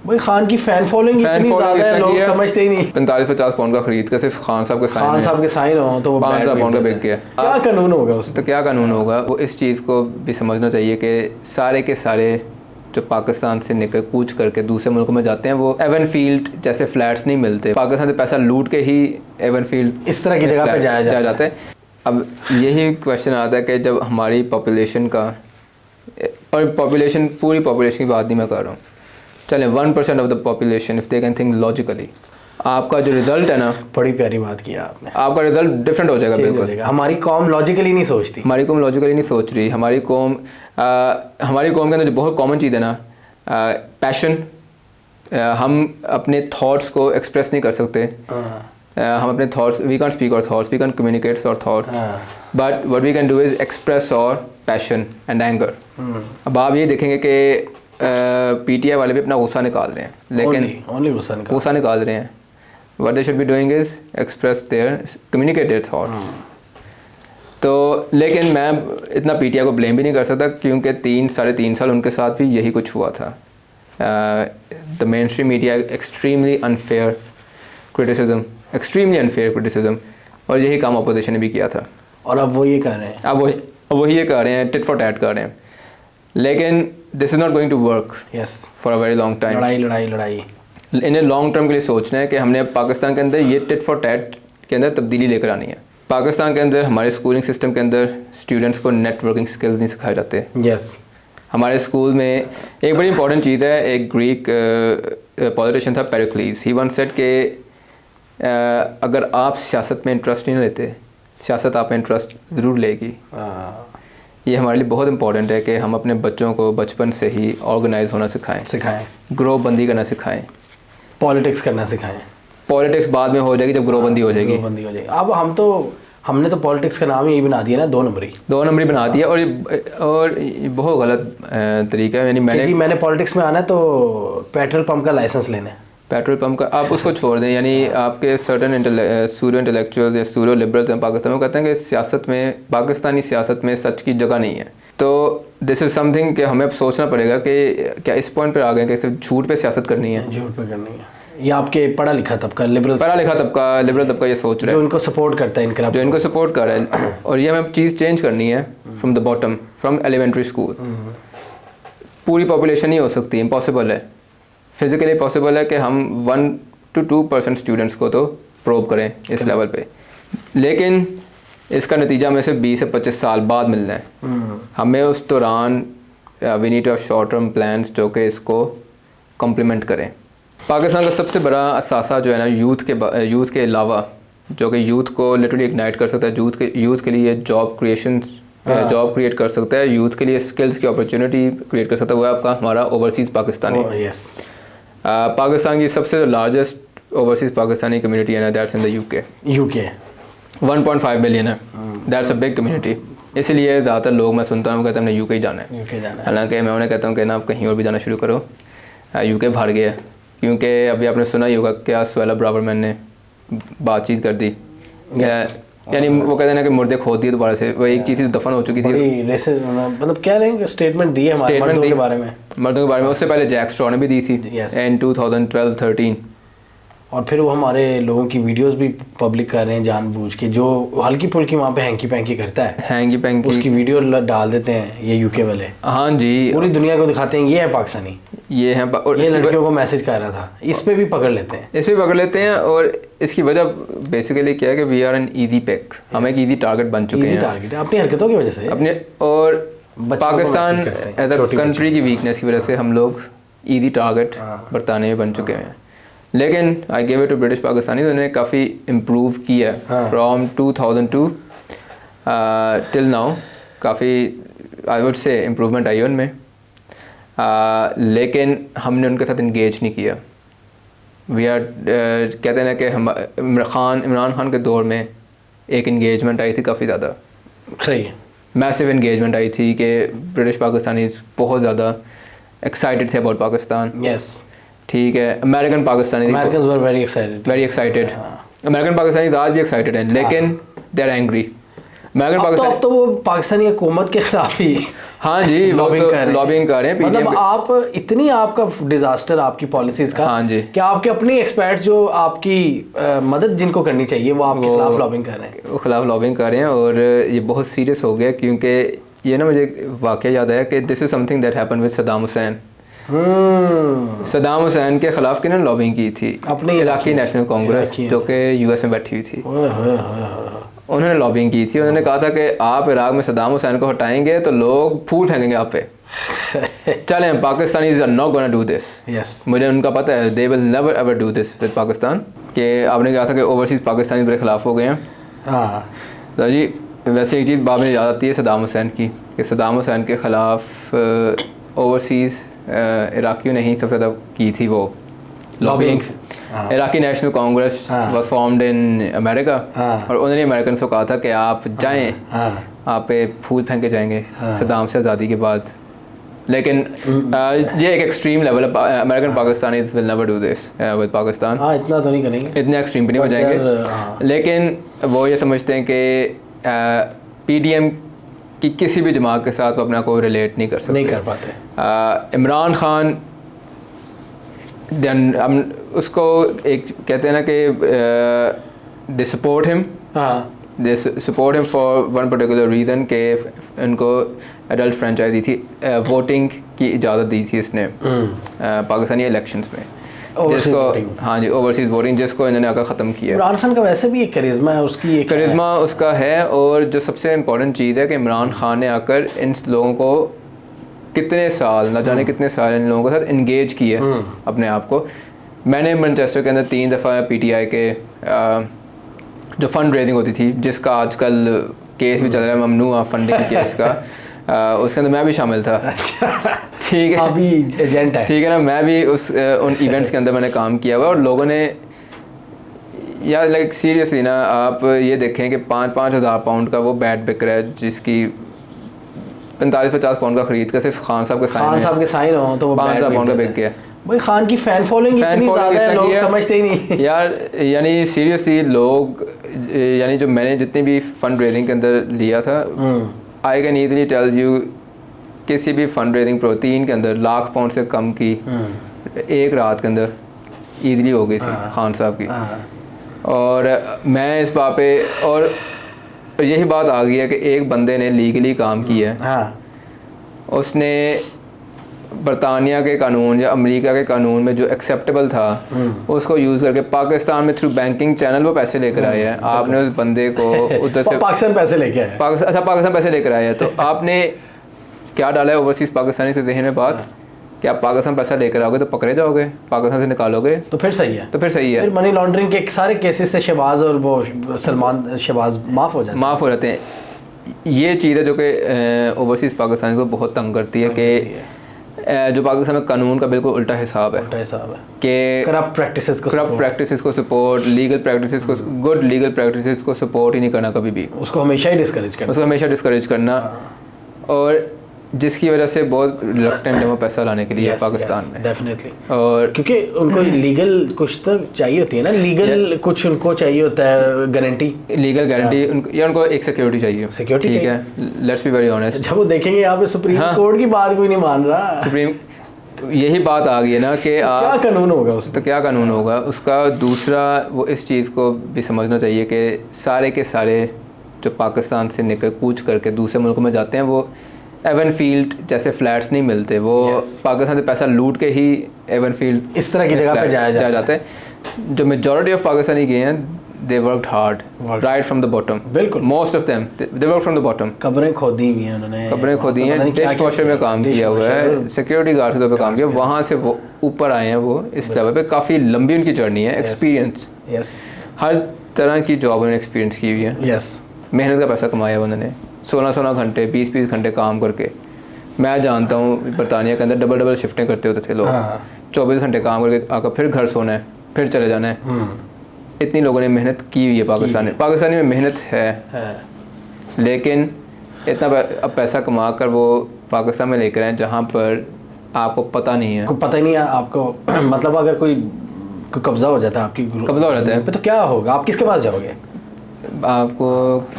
भाई खान की fan following इतनी ज़्यादा है, लोग समझते ही नहीं। 45-50 पाउंड का खरीद के सिर्फ खान साहब के साइन हो तो 5,000 पाउंड का बिक गया। क्या कानून होगा उसमें? तो क्या कानून होगा, वो इस चीज़ को भी समझना चाहिए कि सारे के सारे जो पाकिस्तान से निकल कूच करके दूसरे मुल्कों में जाते हैं वो एवन फील्ड जैसे फ्लैट्स नहीं मिलते, पाकिस्तान से पैसा लूट के ही एवन फील्ड इस तरह की जगह पे जाया जाता है। अब यही क्वेश्चन आता है कि जब हमारी पॉपुलेशन का, और पॉपुलेशन पूरी पॉपुलेशन की बात नहीं मैं कर रहा हूँ, चलें 1% of the population if they can think logically, आपका जो रिजल्ट है ना, बड़ी प्यारी बात किया आपने, आपका रिजल्ट डिफरेंट हो जाएगा बिल्कुल। हमारी कौम लॉजिकली नहीं सोचती, हमारी कौम लॉजिकली नहीं सोच रही। हमारी कौम के अंदर जो बहुत कॉमन चीज़ है ना, पैशन, हम अपने थॉट्स को एक्सप्रेस नहीं कर सकते। हम अपने thoughts, we can speak our thoughts, we can communicate our thoughts, but what we can do is express our passion and anger. अब आप ये देखेंगे कि पीटीआई वाले भी अपना गुस्सा निकाल रहे हैं, लेकिन गुस्सा निकाल रहे हैं। What they should be doing is express their, communicate their thoughts. तो लेकिन मैं इतना पीटीआई को ब्लेम भी नहीं कर सकता, क्योंकि 3-3.5 साल उनके साथ भी यही कुछ हुआ था। The main stream media extremely unfair criticism, और यही काम अपोजिशन ने भी किया था, और अब वो ये कर रहे हैं, अब वही ये कर रहे हैं, टिट फॉर टैट कर रहे हैं। लेकिन this is not going to work for a very long time. लड़ाई इन्हें लॉन्ग टर्म के लिए सोचना है कि हमने पाकिस्तान के अंदर ये टिट फॉर टैट के अंदर तब्दीली लेकर आनी है। पाकिस्तान के अंदर हमारे स्कूलिंग सिस्टम के अंदर स्टूडेंट्स को नेटवर्किंग स्किल्स नहीं सिखाए जाते। हमारे स्कूल में एक बड़ी इंपॉर्टेंट चीज़ है, एक ग्रीक पॉलिटिशियन था पेरिक्लीस, ही वंस सेड कि अगर आप सियासत में इंटरेस्ट नहीं लेते, सियासत आप में इंटरेस्ट ज़रूर लेगी। ये हमारे लिए बहुत इंपॉर्टेंट है कि हम अपने बच्चों को बचपन से ही ऑर्गेनाइज होना सिखाएं, ग्रोह बंदी करना सिखाएं, पॉलिटिक्स करना सिखाएं। पॉलिटिक्स बाद में हो जाएगी जब ग्रोह बंदी हो जाएगी। अब हमने तो पॉलिटिक्स का नाम ही बना दिया ना, 2 नंबरी बना दिया, और ये बहुत गलत तरीका है। यानी मैंने पॉलिटिक्स में आना है तो पेट्रोल पंप का लाइसेंस लेना है, पेट्रोल पंप का आप उसको छोड़ दें। यानी आपके सर्टन सूरो इंटेलेक्चुअल्स या सूरो लिबरल्स हैं पाकिस्तान में, कहते हैं कि सियासत में, पाकिस्तानी सियासत में सच की जगह नहीं है। तो दिस इज़ समथिंग कि हमें अब सोचना पड़ेगा कि क्या इस पॉइंट पर आ गए कि सिर्फ झूठ पे सियासत करनी है। झूठ पे करनी है। ये आपके पढ़ा लिखा तबका, लिबरल तबका ये सोच रहा है, जो इनको सपोर्ट करता है, जो इनको सपोर्ट कर रहा है। और ये हमें चीज़ चेंज करनी है from the bottom, from elementary school. पूरी पॉपुलेशन नहीं हो सकती, इम्पॉसिबल है, फिज़िकली पॉसिबल है कि हम 1 to 2% स्टूडेंट्स को तो प्रोब करें इस लेवल पे, लेकिन इसका नतीजा में से 20 से 25 साल बाद मिलना है। हमें उस दौरान we need to have short term plans जो कि इसको कम्प्लीमेंट करें। पाकिस्तान का सबसे बड़ा असासा जो है ना, यूथ के अलावा, जो कि यूथ को लिटरली इग्नाइट कर सकता है, यूथ के लिए जॉब क्रिएट कर सकता है, यूथ के लिए स्किल्स की अपॉर्चुनिटी क्रिएट कर सकता है, वो आपका हमारा ओवरसीज़ पाकिस्तानी। पाकिस्तान की सबसे लार्जेस्ट ओवरसीज़ पाकिस्तानी कम्युनिटी है ना, that's in the UK 1.5 million है, दैट्स अ बिग कम्युनिटी। इसलिए ज़्यादातर लोग, मैं सुनता हूँ, कहते हैं हमने यूके ही जाना है। हालांकि मैं उन्हें कहता हूँ कि ना, आप कहीं और भी जाना शुरू करो, यूके भाड़ गया। क्योंकि अभी आपने सुना ही होगा क्या सुहेला ब्रावरमैन ने बातचीत कर दी, यानी वो कहते हैं कि मुर्दे खोद दिए दोबारा से, वो एक चीज़ दफन हो चुकी थी। मतलब क्या रहेंगे, स्टेटमेंट दी है मर्दों के बारे में। उससे पहले जैक स्ट्रॉ ने भी दी थी इन 2012-13। और फिर वो हमारे लोगों की वीडियोस भी पब्लिक कर रहे हैं जानबूझ के, जो हल्की फुल्की वहाँ पे हैंकी पैंकी करता है, उसकी वीडियो डाल देते हैं ये यूके वाले। हाँ जी, पूरी दुनिया को दिखाते हैं ये है पाकिस्तानी, ये है, और ये लड़कियों को मैसेज कर रहा था, इस पे भी पकड़ लेते हैं। और इसकी वजह बेसिकली क्या है कि we are an easy pick, हम एक ईजी टारगेट बन चुके हैं अपनी हरकतों की वजह से, और पाकिस्तान एज अ कंट्री की वीकनेस की वजह से हम लोग ईजी टारगेट बरताने में बन चुके हैं। लेकिन I give it to British Pakistani, तो उन्होंने काफ़ी इम्प्रूव किया फ्रॉम 2002 टिल नाउ, काफ़ी आई वुड से इम्प्रूवमेंट आई है उनमें। लेकिन हमने उनके साथ इंगेज नहीं किया। वी आर कहते हैं ना कि हम इमरान खान के दौर में एक इंगेजमेंट आई थी काफ़ी ज़्यादा, सही मैसिव इंगेजमेंट आई थी कि ब्रिटिश पाकिस्तानी बहुत ज़्यादा एक्साइटेड थे अबाउट पाकिस्तान। ठीक है, American Pakistani very excited, American Pakistani आज भी एक्साइटेड हैं, लेकिन they are angry. American Pakistani तो वो पाकिस्तानी हुकूमत के खिलाफ ही हाँ जी, लॉबिंग कर रहे हैं मतलब PDM आप इतनी आपका डिजास्टर आपकी पॉलिसीज का, हाँ जी, कि आपके अपने एक्सपर्ट्स जो आपकी मदद जिनको करनी चाहिए वो आपके खिलाफ लॉबिंग कर रहे हैं, वो खिलाफ लॉबिंग कर रहे हैं। और ये बहुत सीरियस हो गया, क्योंकि ये ना मुझे वाक़या याद आया कि this is something that happen with Saddam Hussain. Saddam Hussain के खिलाफ किन्होंने लॉबिंग की थी? अपने इराकी नेशनल कांग्रेस, जो कि US में बैठी हुई थी, उन्होंने लॉबिंग की थी। उन्होंने कहा था कि आप इराक में सद्दाम हुसैन को हटाएंगे तो लोग फूल फेंकेंगे आप पे। चलें, Pakistanis are not gonna do this. मुझे उनका पता है, they will never ever do this with Pakistan. कि आपने कहा था कि ओवरसीज़ पाकिस्तानी मेरे खिलाफ हो गए हैं। हाँ तो जी, वैसे एक चीज़ बाद में याद आती है सद्दाम हुसैन की, कि सद्दाम हुसैन के ख़िलाफ़ ओवरसीज़ इराकियों ने ही सबसे ज़्यादा की थी वो lobbying. Iraqi national Congress was formed in America, और उन्होंने अमेरिकन को कहा था कि आप जाएं, आप पे फूल फेंके जाएंगे सद्दाम से आज़ादी के बाद। लेकिन ये एक एक्सट्रीम लेवल है। American Pakistani will never do this with Pakistan. इतना तो नहीं करेंगे, इतने एक्सट्रीम पे नहीं हो जाएंगे। लेकिन वो ये समझते हैं कि PDM की किसी भी जमात के साथ वो अपना को रिलेट नहीं कर सकते, नहीं कर पाते। इमरान खान हम उसको एक कहते हैं ना कि they support him, they support him for one particular reason, के उनको एडल्ट फ्रेंचाइज दी थी, वोटिंग की इजाज़त दी थी इसने पाकिस्तानी इलेक्शंस में, जिसको हाँ जी ओवरसीज़ वोटिंग, जिसको इन्होंने आकर ख़त्म किया। इमरान खान का वैसे भी एक करिश्मा है, उसकी एक करिश्मा उसका है। और जो सबसे इम्पोर्टेंट चीज़ है कि इमरान खान ने आकर इन लोगों को कितने साल, ना जाने कितने साल इन लोगों के साथ इंगेज किया अपने आप को। मैंने मैनचेस्टर के अंदर 3 दफ़ा PTI के जो फंड रेजिंग होती थी, जिसका आजकल केस भी चल रहा है ममनू फंडिंग केस का, उसके अंदर मैं भी शामिल था। ठीक है, अभी एजेंट है, ठीक है ना। मैं भी उन इवेंट्स के अंदर मैंने काम किया हुआ, और लोगों ने यार लाइक सीरियसली ना, आप ये देखें कि 5-5 हज़ार पाउंड का वो बैट बिक रहा है, जिसकी 45-50 पाउंड का खरीद कर सिर्फ खान साहब के साइन हो तो 5,000 पाउंड का बिक गया। भाई खान की फैन फॉलोइंग इतनी ज़्यादा है, लोग समझते ही नहीं यार। यानी सीरियसली लोग, यानी जो मैंने जितनी भी फंड रेजिंग के अंदर लिया था, I can easily tell you, किसी भी फंड रेजिंग प्रोटीन के अंदर लाख पाउंड से कम की एक रात के अंदर ईजिली हो गई थी खान साहब की। और मैं इस बात पे, और यही बात आ गई है कि एक बंदे ने लीगली काम किया है, उसने बरतानिया के कानून या अमेरिका के कानून में जो एक्सेप्टेबल था उसको यूज़ करके पाकिस्तान में थ्रू बैंकिंग चैनल वो पैसे लेकर आए हैं। आपने उस बंदे को उधर से पाकिस्तान पैसे लेके आए, अच्छा पाकिस्तान पैसे लेकर आए हैं, तो आपने क्या डाला है ओवरसीज़ पाकिस्तानी से जहन में बात कि आप पाकिस्तान पैसा लेकर आओगे तो पकड़े जाओगे, पाकिस्तान से निकालोगे तो फिर सही है, तो फिर सही है। फिर मनी लॉन्ड्रिंग के सारे केसेस से शहबाज और वो सलमान शहबाज माफ़ हो जाते हैं। ये चीज़ है जो कि ओवरसीज़ पाकिस्तानी को बहुत तंग करती है, कि जो पाकिस्तान में कानून का बिल्कुल उल्टा हिसाब है कि करप्ट प्रैक्टिसेस को सपोर्ट, लीगल प्रैक्टिसेस को, गुड लीगल प्रैक्टिसेस को सपोर्ट ही नहीं करना कभी भी, उसको हमेशा डिस्करेज करना, और जिसकी वजह से बहुत रिलक्टेंट है वो पैसा लाने के लिए पाकिस्तान में डेफिनेटली। और क्योंकि उनको लीगल कुछ तो चाहिए होती है ना, लीगल कुछ उनको चाहिए होता है, गारंटी, लीगल गारंटी, या उनको एक सिक्योरिटी चाहिए, ठीक है, लेट्स बी वेरी ऑनेस्ट। जब वो देखेंगे यहाँ पे सुप्रीम कोर्ट की बात कोई नहीं मान रहा, यही बात आ गई है ना कि क्या कानून होगा उसमें, तो क्या कानून होगा उसका। दूसरा, वो इस चीज़ को भी समझना चाहिए कि सारे के सारे जो पाकिस्तान से निकल कूच करके दूसरे मुल्कों में जाते हैं, वो एवन फील्ड जैसे फ्लैट्स नहीं मिलते, वो पाकिस्तान से पैसा लूट के ही एवन फील्ड इस तरह की जगह पे जाया जाता है। जो मेजॉरिटी ऑफ पाकिस्तानी गए हैं, they worked hard right from the bottom, बिल्कुल, most of them they work from the bottom. कब्रें खोदी हुई हैं उन्होंने, कब्रें खोदी हैं, डिश वॉशर में काम किया हुआ है, सिक्योरिटी गार्ड के तौर पे काम किया, वहाँ से वो ऊपर आए हैं, वो इस लेवल पे। काफ़ी लंबी उनकी जर्नी है, एक्सपीरियंस, हर तरह की जॉब उन्होंने एक्सपीरियंस की हुई है, मेहनत का पैसा कमाया उन्होंने, 16-16 घंटे 20-20 घंटे काम करके। मैं जानता हूँ बरतानिया के अंदर डबल शिफ्टें करते होते थे लोग, 24 घंटे काम करके आकर फिर घर सोना है, फिर चले जाना है। इतनी लोगों ने मेहनत की हुई है पाकिस्तानी में मेहनत है, लेकिन इतना अब पैसा कमा कर वो पाकिस्तान में लेकर आए जहाँ पर आपको पता नहीं है, पता ही नहीं है आपको। मतलब अगर कोई कब्जा हो जाता है, आपकी कब्जा हो जाता है तो क्या होगा, आप किसके पास जाओगे? आपको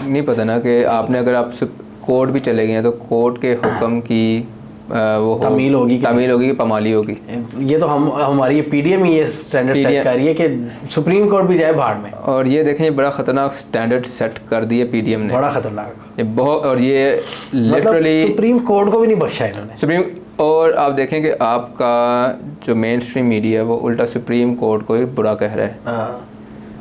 नहीं पता ना कि आपने, अगर आप कोर्ट भी चले गए हैं तो कोर्ट के हुक्म की तामील होगी कि पमाली होगी। ये तो हमारी ये पीडीएम ही ये स्टैंडर्ड सेट कर रही है कि सुप्रीम कोर्ट भी जाए भाड़ में। और ये देखें ये बड़ा ख़तरनाक स्टैंडर्ड सेट कर दिए पीडीएम ने, बड़ा ख़तरनाक, ये बहुत। और ये लिटरली सुप्रीम कोर्ट को भी नहीं बख्शा इन्होंने। सुप्रीम, और आप देखें कि आपका जो मेन स्ट्रीम मीडिया है वो उल्टा सुप्रीम कोर्ट को ही बुरा कह रहा है,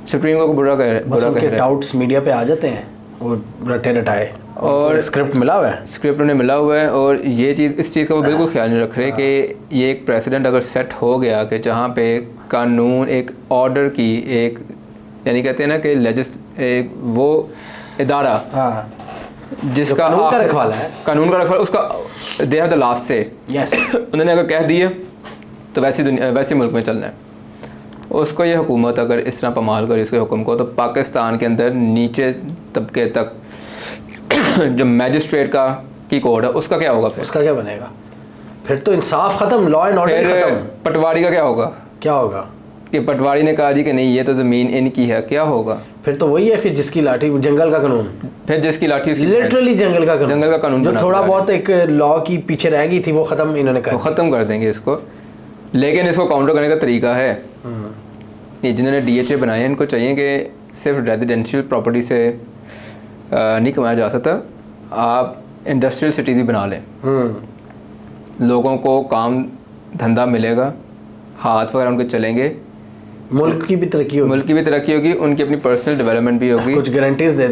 सुप्रीम कोर्ट को बुरा कह रहा है। डाउट्स मीडिया पे आ जाते हैं, वो रटे रटाए, और स्क्रिप्ट मिला हुआ है, स्क्रिप्ट उन्हें मिला हुआ है। और ये चीज़, इस चीज़ का वो बिल्कुल ख्याल नहीं रख रहे कि ये एक प्रेसिडेंट अगर सेट हो गया कि जहाँ पे कानून एक ऑर्डर की एक, यानी कहते हैं ना कि एक वो इदारा जिसका कानून का रखवाला है, कानून का रखवाला, उसका दे हैव द लास्ट से। यस, उन्होंने अगर कह दिए तो वैसे मुल्क में चलना है। उसको ये हुकूमत अगर इस तरह पमाल करे इसके हुक्म को, तो पाकिस्तान के अंदर नीचे तबके तक जो मैजिस्ट्रेट की कोड है उसका क्या होगा? फिर उसका क्या बनेगा? फिर तो इंसाफ खत्म, लॉ एंड ऑर्डर खत्म। पटवारी का क्या होगा? क्या होगा कि पटवारी ने कहा जी कि नहीं ये तो ज़मीन इनकी है, क्या होगा? फिर तो वही है कि जिसकी लाठी, जंगल का कानून, फिर जिसकी लाठी लिटरली जंगल का कानून जो थोड़ा बहुत एक लॉ की पीछे रह गई थी वो ख़त्म इन्होंने कर, ख़त्म कर देंगे इसको। लेकिन इसको काउंटर करने का तरीका है, ये जिन्होंने DHA बनाए हैं इनको चाहिए कि सिर्फ रेजिडेंशियल प्रॉपर्टी से नहीं कमाया जा सकता, आप इंडस्ट्रियल सिटीज़ भी बना लें, लोगों को काम धंधा मिलेगा, हाथ वगैरह उनके चलेंगे, मुल्क की भी तरक्की होगी, उनकी अपनी पर्सनल डेवलपमेंट भी होगी, कुछ गारंटीज दे